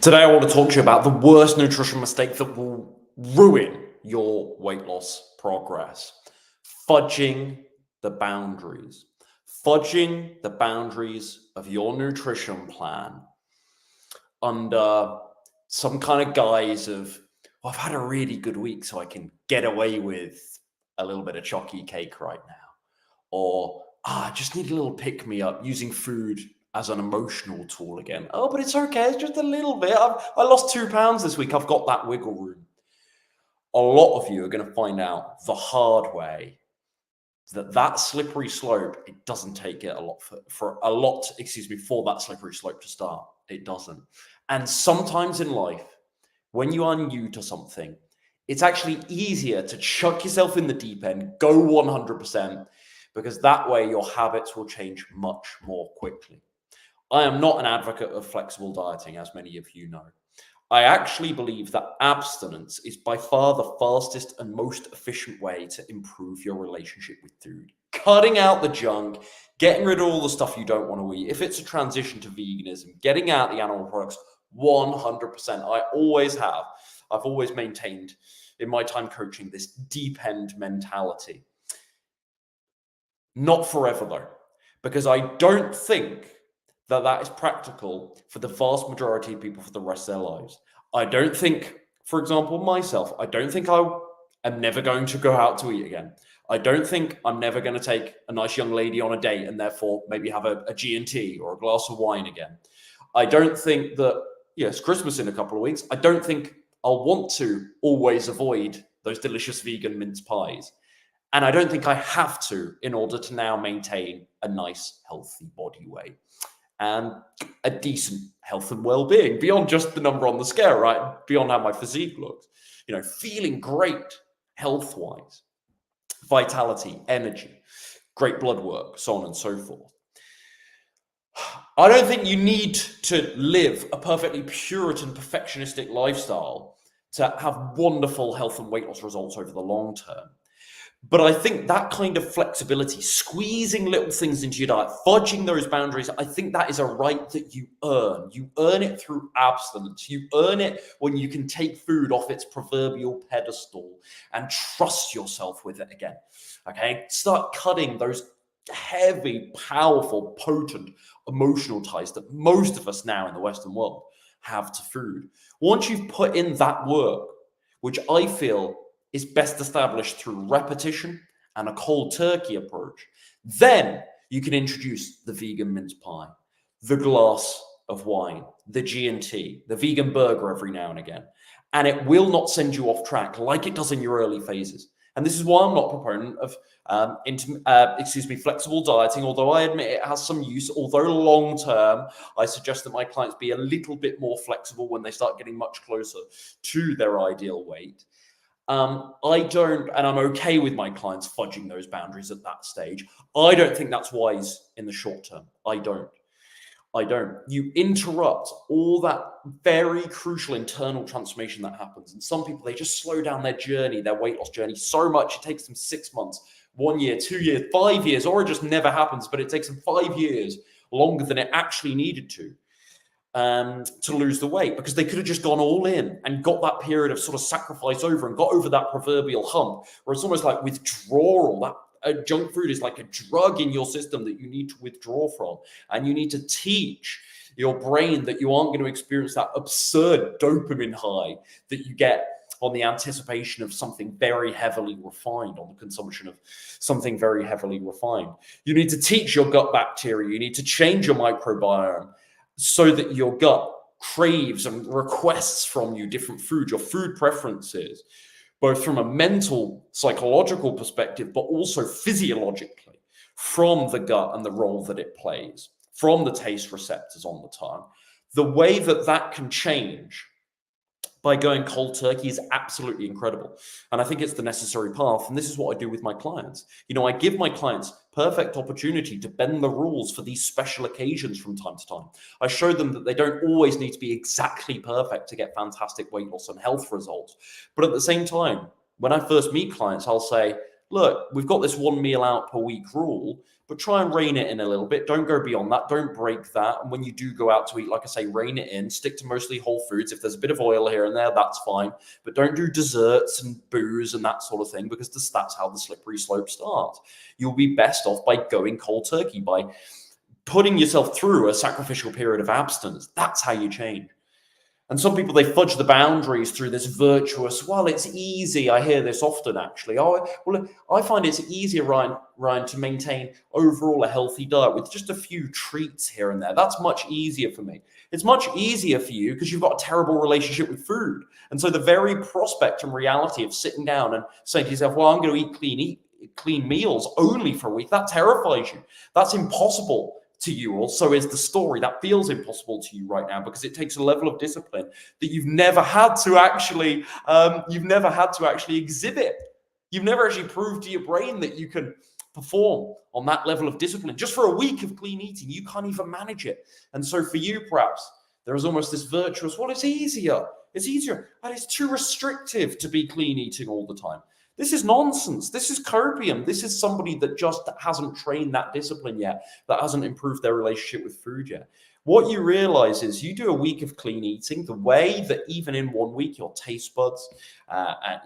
Today, I want to talk to you about the worst nutrition mistake that will ruin your weight loss progress. Fudging the boundaries. Fudging the boundaries of your nutrition plan under some kind of guise of, well, I've had a really good week, so I can get away with a little bit of chalky cake right now. Or, I just need a little pick-me-up using food as an emotional tool again. Oh, but it's okay. It's just a little bit. I lost 2 pounds this week. I've got that wiggle room. A lot of you are going to find out the hard way that slippery slope, it doesn't take it a lot for that slippery slope to start. It doesn't. And sometimes in life, when you are new to something, it's actually easier to chuck yourself in the deep end, go 100%, because that way your habits will change much more quickly. I am not an advocate of flexible dieting, as many of you know. I actually believe that abstinence is by far the fastest and most efficient way to improve your relationship with food. Cutting out the junk, getting rid of all the stuff you don't want to eat. If it's a transition to veganism, getting out the animal products, 100%. I always have. I've always maintained in my time coaching this deep end mentality. Not forever though, because I don't think that is practical for the vast majority of people for the rest of their lives. I don't think, for example, myself, I don't think I am never going to go out to eat again. I don't think I'm never going to take a nice young lady on a date and therefore maybe have a G&T or a glass of wine again. I don't think that, yes, Christmas in a couple of weeks, I don't think I'll want to always avoid those delicious vegan mince pies. And I don't think I have to in order to now maintain a nice, healthy body weight and a decent health and well-being beyond just the number on the scale, right? Beyond how my physique looks, feeling great health-wise, vitality, energy, great blood work, so on and so forth. I don't think you need to live a perfectly Puritan, perfectionistic lifestyle to have wonderful health and weight loss results over the long term. But I think that kind of flexibility, squeezing little things into your diet, fudging those boundaries, I think that is a right that you earn. You earn it through abstinence. You earn it when you can take food off its proverbial pedestal and trust yourself with it again. Okay? Start cutting those heavy, powerful, potent emotional ties that most of us now in the Western world have to food. Once you've put in that work, which I feel is best established through repetition and a cold turkey approach, then you can introduce the vegan mince pie, the glass of wine, the G&T, the vegan burger every now and again. And it will not send you off track like it does in your early phases. And this is why I'm not a proponent of flexible dieting, although I admit it has some use. Although long term, I suggest that my clients be a little bit more flexible when they start getting much closer to their ideal weight. I don't, and I'm okay with my clients fudging those boundaries at that stage. I don't think that's wise in the short term. I don't. You interrupt all that very crucial internal transformation that happens. And some people, they just slow down their journey, their weight loss journey so much. It takes them 6 months, 1 year, 2 years, 5 years, or it just never happens. But it takes them 5 years longer than it actually needed to lose the weight, because they could have just gone all in and got that period of sort of sacrifice over and got over that proverbial hump, where it's almost like withdrawal. That junk food is like a drug in your system that you need to withdraw from. And you need to teach your brain that you aren't going to experience that absurd dopamine high that you get on the anticipation of something very heavily refined, on the consumption of something very heavily refined. You need to teach your gut bacteria. You need to change your microbiome so that your gut craves and requests from you different food, your food preferences, both from a mental, psychological perspective, but also physiologically, from the gut and the role that it plays, from the taste receptors on the tongue. The way that can change by going cold turkey is absolutely incredible. And I think it's the necessary path. And this is what I do with my clients. I give my clients perfect opportunity to bend the rules for these special occasions from time to time. I show them that they don't always need to be exactly perfect to get fantastic weight loss and health results. But at the same time, when I first meet clients, I'll say, look, we've got this 1 meal out per week rule, but try and rein it in a little bit. Don't go beyond that. Don't break that. And when you do go out to eat, like I say, rein it in. Stick to mostly whole foods. If there's a bit of oil here and there, that's fine. But don't do desserts and booze and that sort of thing, because that's how the slippery slope starts. You'll be best off by going cold turkey, by putting yourself through a sacrificial period of abstinence. That's how you change. And some people, they fudge the boundaries through this virtuous, well, it's easy. I hear this often, actually. Oh, well, I find it's easier, Ryan, to maintain overall a healthy diet with just a few treats here and there. That's much easier for me. It's much easier for you because you've got a terrible relationship with food. And so the very prospect and reality of sitting down and saying to yourself, well, I'm going to eat clean meals only for a week, that terrifies you. That's impossible to you, or so is the story. That feels impossible to you right now because it takes a level of discipline that you've never had to actually exhibit. You've never actually proved to your brain that you can perform on that level of discipline. Just for a week of clean eating, you can't even manage it. And so for you, perhaps there is almost this virtuous, well, it's easier, and it's too restrictive to be clean eating all the time. This is nonsense. This is copium. This is somebody that just hasn't trained that discipline yet, that hasn't improved their relationship with food yet. What you realize is you do a week of clean eating, the way that even in 1 week, your taste buds,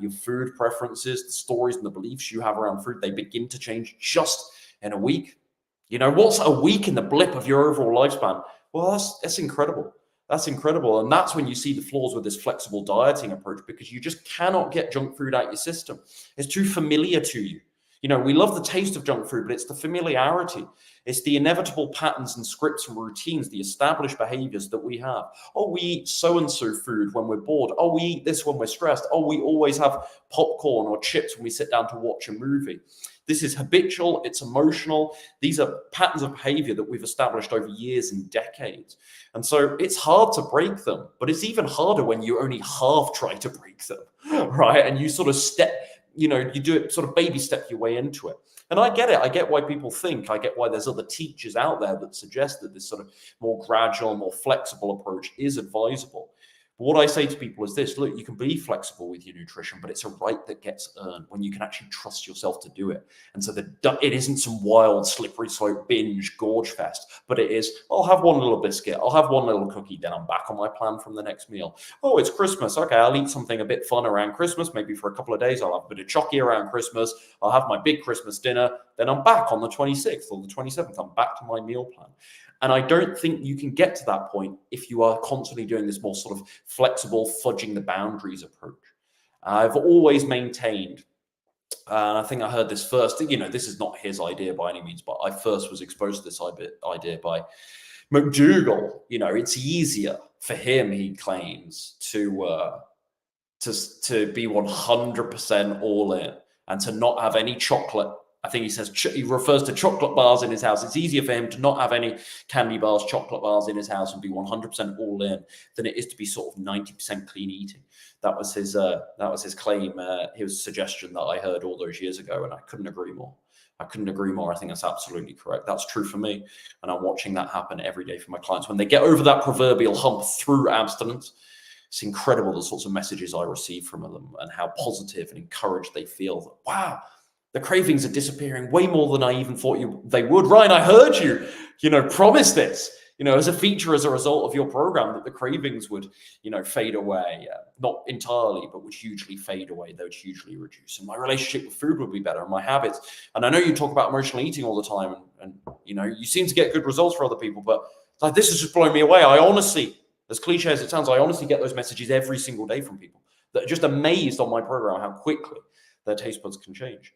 your food preferences, the stories and the beliefs you have around food, they begin to change just in a week. You know, what's a week in the blip of your overall lifespan? Well, that's incredible. That's incredible. And that's when you see the flaws with this flexible dieting approach, because you just cannot get junk food out your system. It's too familiar to you. You know, we love the taste of junk food, but it's the familiarity. It's the inevitable patterns and scripts and routines, the established behaviors that we have. Oh, we eat so-and-so food when we're bored. Oh, we eat this when we're stressed. Oh, we always have popcorn or chips when we sit down to watch a movie. This is habitual, it's emotional. These are patterns of behavior that we've established over years and decades. And so it's hard to break them, but it's even harder when you only half try to break them, right? And you sort of you do it sort of baby step your way into it. And I get it. I get why people think, I get why there's other teachers out there that suggest that this sort of more gradual, more flexible approach is advisable. But what I say to people is this: look, you can be flexible with your nutrition, but it's a right that gets earned when you can actually trust yourself to do it. And so it isn't some wild, slippery slope binge gorge fest, but it is, I'll have one little biscuit, I'll have one little cookie, then I'm back on my plan from the next meal. Oh, it's Christmas. Okay, I'll eat something a bit fun around Christmas. Maybe for a couple of days, I'll have a bit of chocky around Christmas. I'll have my big Christmas dinner. Then I'm back on the 26th or the 27th. I'm back to my meal plan. And I don't think you can get to that point if you are constantly doing this more sort of flexible, fudging the boundaries approach. I've always maintained, and I think I heard this first, this is not his idea by any means, but I first was exposed to this idea by McDougall. It's easier for him, he claims, to be 100% all in and to not have any chocolate. I think he says, he refers to chocolate bars in his house. It's easier for him to not have any candy bars, chocolate bars in his house and be 100% all in than it is to be sort of 90% clean eating. That was his claim, his suggestion that I heard all those years ago, and I couldn't agree more. I think that's absolutely correct. That's true for me, and I'm watching that happen every day for my clients. When they get over that proverbial hump through abstinence, it's incredible the sorts of messages I receive from them and how positive and encouraged they feel. That, wow, the cravings are disappearing way more than I even thought they would. Ryan, I heard you, promise this, as a feature, as a result of your program, that the cravings would, fade away. Not entirely, but would hugely fade away. They would hugely reduce. And my relationship with food would be better, and my habits. And I know you talk about emotional eating all the time, and you seem to get good results for other people, but like, this has just blown me away. I honestly, as cliche as it sounds, I honestly get those messages every single day from people that are just amazed on my program how quickly their taste buds can change.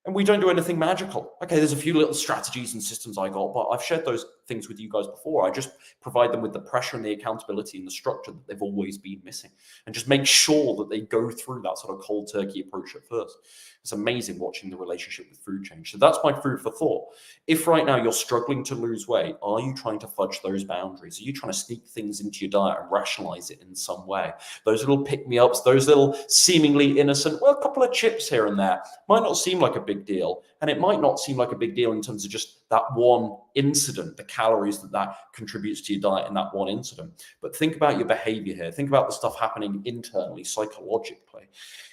And we don't do anything magical. Okay, there's a few little strategies and systems I got, but I've shared those things with you guys before. I just provide them with the pressure and the accountability and the structure that they've always been missing, and just make sure that they go through that sort of cold turkey approach at first. It's amazing watching the relationship with food change. So that's my food for thought. If right now you're struggling to lose weight, are you trying to fudge those boundaries? Are you trying to sneak things into your diet and rationalize it in some way? Those little pick-me-ups, those little seemingly innocent, well, a couple of chips here and there might not seem like a big deal. And it might not seem like a big deal in terms of just that one incident, the calories that contributes to your diet in that one incident. But think about your behavior here. Think about the stuff happening internally, psychologically.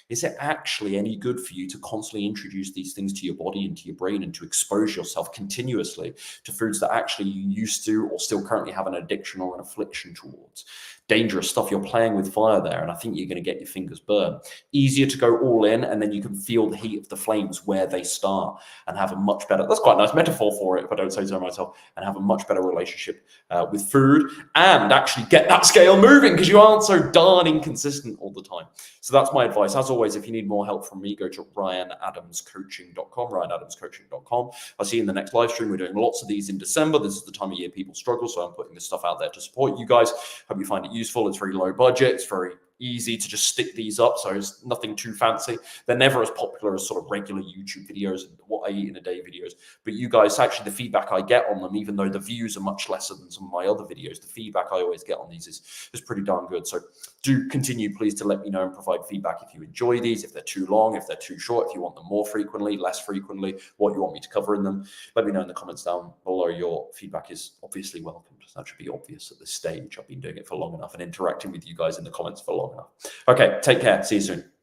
Is it actually any good for you to constantly introduce these things to your body and to your brain and to expose yourself continuously to foods that actually you used to or still currently have an addiction or an affliction towards? Dangerous stuff. You're playing with fire there, and I think you're going to get your fingers burned. Easier to go all in, and then you can feel the heat of the flames where they start and have a much better, that's quite a nice metaphor for it, if I don't say so myself, and have a much better relationship with food and actually get that scale moving because you aren't so darn inconsistent all the time. So that's my advice. As always, if you need more help from me, go to ryanadamscoaching.com, ryanadamscoaching.com. I'll see you in the next live stream. We're doing lots of these in December. This is the time of year people struggle, so I'm putting this stuff out there to support you guys. Hope you find it useful. It's very low budget. It's very easy to just stick these up, so it's nothing too fancy. They're never as popular as sort of regular YouTube videos and what I eat in a day videos, but you guys, actually the feedback I get on them, even though the views are much lesser than some of my other videos, the feedback I always get on these is pretty darn good. So do continue, please, to let me know and provide feedback if you enjoy these, if they're too long, if they're too short, if you want them more frequently, less frequently, what you want me to cover in them. Let me know in the comments down below. Your feedback is obviously welcomed. That should be obvious at this stage. I've been doing it for long enough and interacting with you guys in the comments for long enough. Okay, take care. See you soon.